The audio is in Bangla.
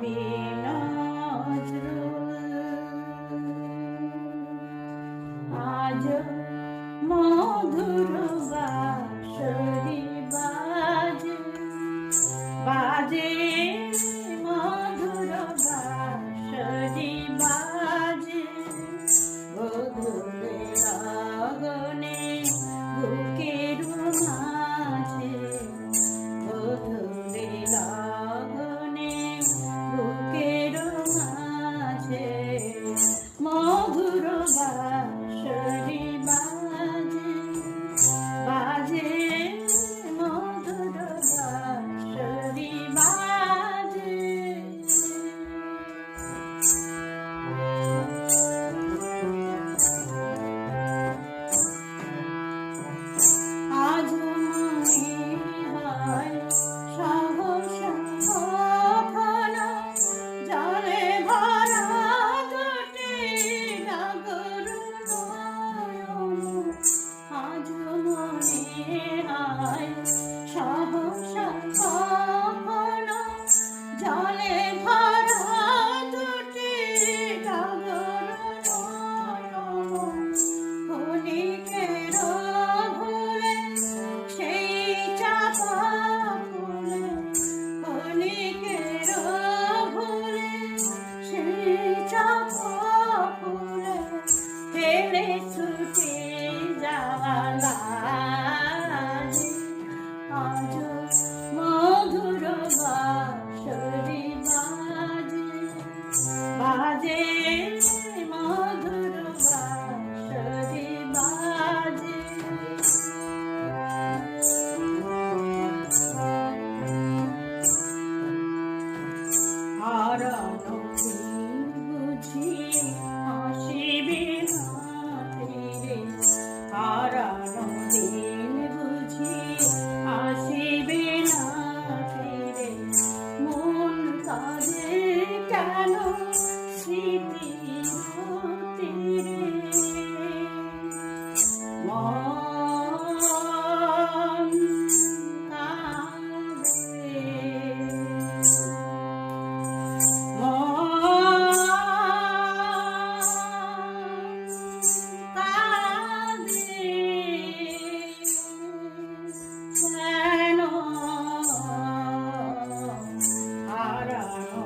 কবি নজরুল। আজ মধুর বাঁশরি বাজে বাজে, মধুর বাঁশরি বাজে, বধূরে লগনে বুকের মাঝে, বধূরে লগনে বুকের মাঝে, মধুর বাঁশরি বাজে বাজে, মধুর বাঁশরি বাজে। আজ মনে হয় সহসা কখনো জলে ভরা দুটি ডাগর নয়ন। আজ মনে হয় সহসা কখনো জলে ভরা দুটি ডাগর নয়ন। ক্ষণিকের ভুলে সেই চাপা ফুলে, ক্ষণিকের ভুলে সেই চাপা ফুলে, ফেলে ছুটে যাওয়া লাগে। আজ মধুর বাঁশরি বাজে বাজে, মধুর বাঁশরি বাজে। হারানো দিন বুঝি আসিবে না ফিরে, হারানো দিন বুঝি আসিবে না ফিরে। মন কাঁদে কেন স্মৃতির তীরে, মন কাঁদে, কেন হারানো